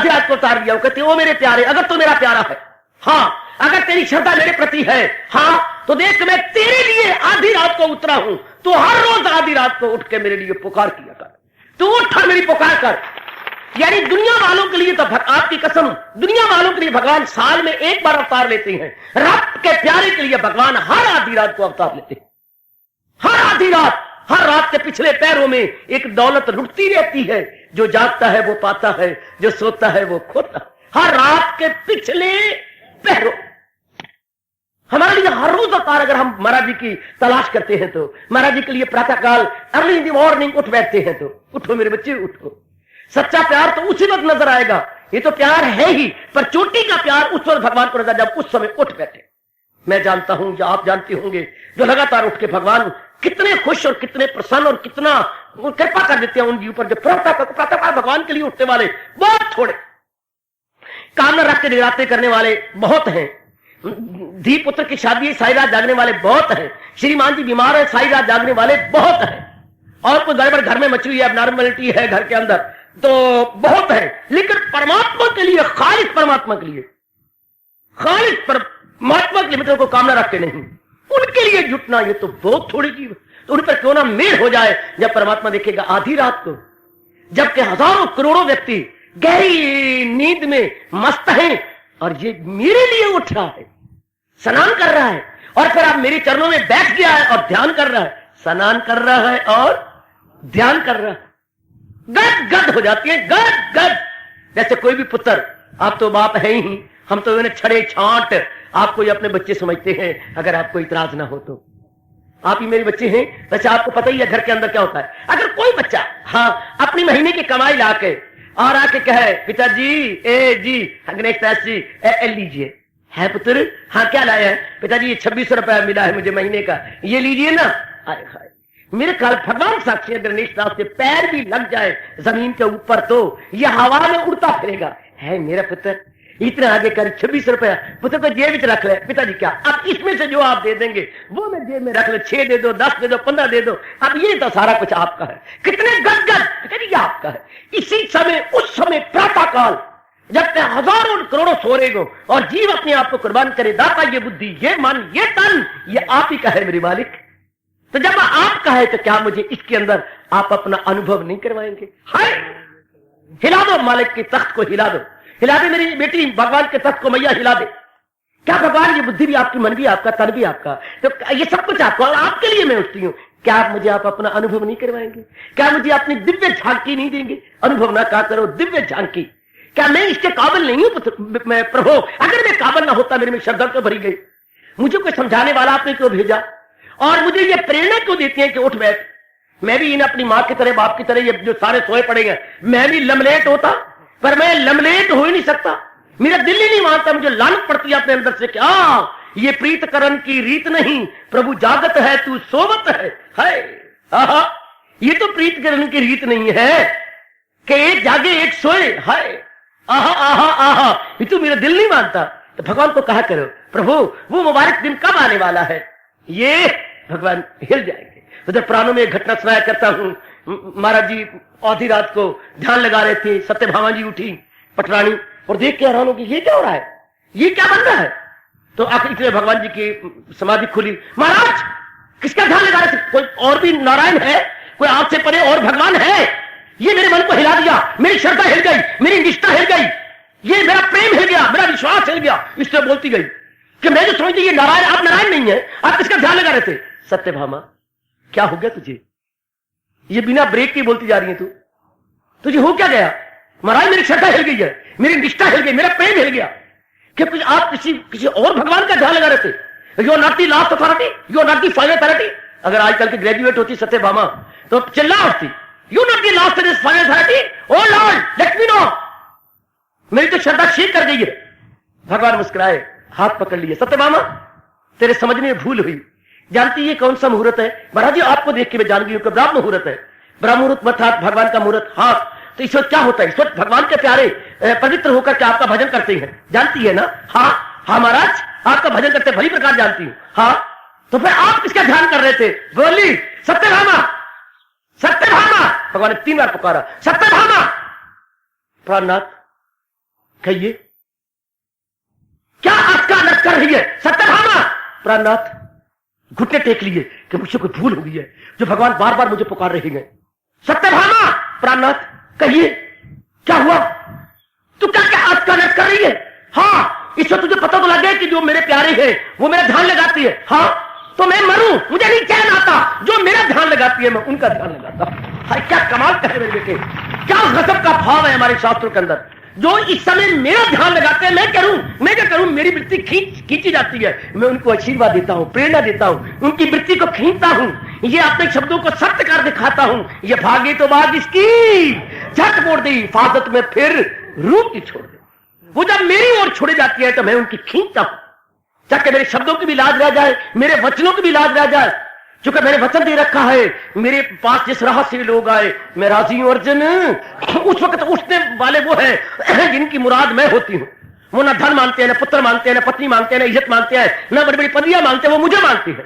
आधी रात को उतार दिया। वो कहती ओ मेरे प्यारे, अगर तो मेरा प्यारा है, हाँ, अगर तेरी श्रद्धा मेरे प्रति है, हाँ, तो देख मैं तेरे लिए आधी रात को उतरा हूं। तो हर रोज आधी रात को उठ के मेरे लिए पुकार किया कर, तू उठा मेरी पुकार कर। यानी दुनिया वालों के लिए तो आपकी कसम, दुनिया वालों के लिए भगवान साल में एक बार अवतार लेते हैं, रब के प्यारे के लिए भगवान हर आधी रात को अवतार लेते हैं। हर आधी रात, हर रात के पिछले पैरों में एक दौलत लुटती रहती है। जो जागता है वो पाता है, जो सोता है वो खोता है। हर रात के पिछले पैरों, हमारे लिए हर रोज अवतार। अगर हम महाराज जी की तलाश करते हैं तो महाराज जी के लिए प्रातःकाल अर्ली इन द मॉर्निंग उठ बैठते हैं। तो उठो मेरे बच्चे, उठो। सच्चा प्यार तो उसी वक्त नजर आएगा, ये तो प्यार है ही, पर चोटी का प्यार उस वक्त भगवान को नजर, जब उस समय उठ बैठे। मैं जानता हूं, या आप जानते होंगे, जो लगातार उठ के भगवान कितने खुश और कितने प्रसन्न और कितना कृपा कर देते हैं उनके ऊपर। जो प्रातःकाल भगवान के लिए उठने वाले बहुत थोड़े, कामना रख के निराते करने वाले बहुत हैं। धी पुत्र की शादी सारी रात जागने वाले बहुत हैं। श्रीमान जी बीमार है, सारी रात जागने वाले बहुत हैं। और कोई गड़बड़ घर में मची हुई है, एबनॉर्मलिटी है घर के अंदर, तो बहुत है। लेकिन परमात्मा के लिए, खालिस परमात्मा के लिए, खालिस परमात्मा के लिए मतलब को कामना रखते नहीं, उनके लिए जुटना ये तो बहुत थोड़ी चीज। तो उन पर क्यों ना मेल हो जाए। जब परमात्मा देखेगा आधी रात को, जबकि हजारों करोड़ों व्यक्ति गहरी नींद में मस्त हैं और ये मेरे लिए उठ रहा है, स्नान कर रहा है, और फिर आप मेरे चरणों में बैठ गया है और ध्यान कर रहा है, स्नान कर रहा है और ध्यान कर रहा है। गद गद हो जाती है, गद गद। जैसे कोई भी पुत्र, आप तो बाप है ही, हम तो इन्हें छड़े छांट आपको ये अपने बच्चे समझते हैं। अगर आपको इतराज ना हो तो आप ही मेरे बच्चे हैं। वैसे आपको पता ही है घर के अंदर क्या होता है। अगर कोई बच्चा, हाँ, अपनी महीने की कमाई लाके और आके कहे पिताजी, ए जी, गणेश दास जी, लीजिए। है पुत्र, हाँ क्या लाया है? पिताजी ये 2600 रुपया मिला है मुझे महीने का, ये लीजिए ना। आए हाय, मेरे ख्याल भगवान साक्षी गणेश दास के पैर भी लग जाए जमीन के ऊपर तो ये हवा में उड़ता फिरेगा। है मेरा पुत्र, इतना आगे कर 2600 रुपया, पुत्र तो जेब में रख ले। पिताजी क्या, अब इसमें से जो आप दे देंगे वो मैं जेब में रख ले, 6 दे दो, 10 दे दो, 15 दे दो, अब ये तो सारा कुछ आपका है। कितने गदगद, पिताजी ये आपका है। इसी समय, उस समय प्रातःकाल, जब तक हजारों करोड़ों सो रहे हो और जीव अपने आप को कुर्बान करे, दाता ये बुद्धि, ये मन, ये तन, ये आप ही का है मेरे मालिक। तो जब आपका है तो क्या मुझे इसके अंदर आप अपना अनुभव नहीं करवाएंगे? हाय, हिला दो मालिक के तख्त को, हिला दो, हिला दे मेरी बेटी भगवान के तख्त को, मैया हिला दे। क्या भगवान, ये बुद्धि भी आपकी, मन भी आपका, तन भी आपका, तो ये सब कुछ आपको, आपके लिए मैं उठती हूँ। क्या आप मुझे आप अपना अनुभव नहीं करवाएंगे? क्या मुझे अपनी दिव्य झांकी नहीं देंगे? अनुभव ना कहा करो, दिव्य झांकी। क्या मैं इसके काबिल नहीं हूं मैं प्रभु? अगर मैं काबिल ना होता, मेरे में श्रद्धा तो भरी गई। मुझे कोई समझाने वाला आपने क्यों भेजा? और मुझे ये प्रेरणा क्यों देती है कि उठ बैठ? मैं भी इन अपनी मां की तरह, बाप की तरह, ये जो सारे सोए पड़े हैं, मैं भी लमलेट होता, पर मैं लमलेट हो ही नहीं सकता। मेरा दिल ही नहीं मानता, मुझे लानत पड़ती है अपने अंदर से। क्या ये प्रीत करण की रीत नहीं, प्रभु जागत है तू सोवत है। हाय, ये तो प्रीत करण की रीत नहीं है कि एक जागे एक सोए। हाय, आहा आहा आहा, ये तो मेरा दिल नहीं मानता। तो भगवान को कहा करो, प्रभु वो मुबारक दिन कब आने वाला है? ये भगवान हिल जाएंगे। उधर प्राणों में एक घटना सुनाया करता हूं। महाराज जी आधी रात को ध्यान लगा रहे थे, सत्यभामा जी उठी पटरानी और देख के हैरान हो गई, ये क्या हो रहा है, ये क्या बन रहा है? तो आखिर इसलिए भगवान जी की समाधि खुली। महाराज किसका ध्यान लगा रहे थे? कोई और भी नारायण है, कोई आपसे परे और भगवान है? ये मेरे मन को हिला दिया, मेरी श्रद्धा हिल गई, मेरी निष्ठा हिल गई, ये मेरा प्रेम हिल गया, मेरा विश्वास हिल गया। इसलिए बोलती गई कि मैं जो समझती ये नारायण, आप नारायण नहीं है, आप किसका ध्यान लगा रहे थे? सत्यभामा क्या हो गया तुझे? ये बिना ब्रेक की बोलती जा रही है तू, तुझे हो क्या गया? महाराज मेरी श्रद्धा हिल गई है, मेरी निष्ठा हिल गई, मेरा प्रेम हिल गया। कि आप किसी और भगवान का ध्यान लगा रहे थे। You are not the last authority, you are not the final authority. अगर आजकल की ग्रेजुएट होती सत्यभामा तो चिल्ला उठती, you not the last and final authority, O lord let me know. मेरी तो श्रद्धा शेक कर गई है। भगवान मुस्कुराए, हाथ पकड़ लिए, सत्यभामा तेरे समझने में भूल हुई। जानती है कौन सा मुहूर्त है? महाराज जी आपको देख के मैं जान गई हूं कि ब्रह्म मुहूर्त है। ब्रह्म मुहूर्त अर्थात भगवान का मुहूर्त। हाँ, तो इस वक्त क्या होता है? इस वक्त भगवान के प्यारे पवित्र होकर के आपका भजन करते हैं, जानती है ना? हाँ हाँ महाराज आपका भजन करते भली प्रकार जानती हूं। हाँ, तो फिर आप किसका ध्यान कर रहे थे? बोली सत्यभामा, सत्यभामा। भगवान ने 3 बार पुकारा, सत्यभामा। प्राणनाथ कहिए क्या अटका लट कर रही है सत्यभामा? प्राणनाथ घुटने टेक लिए कि मुझसे कोई भूल हो गई है जो भगवान बार बार मुझे पुकार रहे हैं। सत्यभामा! प्राणनाथ कहिए क्या हुआ? तू क्या क्या अटका लट कर रही है? हाँ, इससे तुझे पता तो लगे कि जो मेरे प्यारे हैं वो मेरा ध्यान लगाती है। हाँ, तो मैं मरूं मुझे नहीं चैन आता। जो मेरा ध्यान लगाती है मैं उनका ध्यान लगाता। हाय क्या कमाल कहे मेरे बेटे, क्या गजब का भाव है हमारे शास्त्रों के अंदर। जो इस समय मेरा ध्यान लगाते हैं मैं क्या करूं? मेरी वृत्ति खींची जाती है। मैं उनको आशीर्वाद देता हूं, प्रेरणा देता हूं, उनकी वृत्ति को खींचता हूं, ये अपने शब्दों को सत्य कर दिखाता हूं। ये भागी तो बात इसकी झट मोड़ दी हिफाजत में फिर रूप की छोड़ दी। वो जब मेरी ओर छोड़ी जाती है तो मैं उनकी खींचता हूं ताकि मेरे शब्दों की भी लाज रह जाए, मेरे वचनों की भी लाज रह जाए। क्योंकि मैंने वचन दे रखा है मेरे पास जिस राह से लोग आए मैं राजी हूं अर्जुन। उस वक्त उठने वाले वो है जिनकी मुराद मैं होती हूं। वो ना धन मानते हैं, ना पुत्र मानते हैं, ना पत्नी मानते हैं, ना इज्जत मानते हैं, ना बड़ी बड़ी पदवियां मानते हैं, वो मुझे मानती है।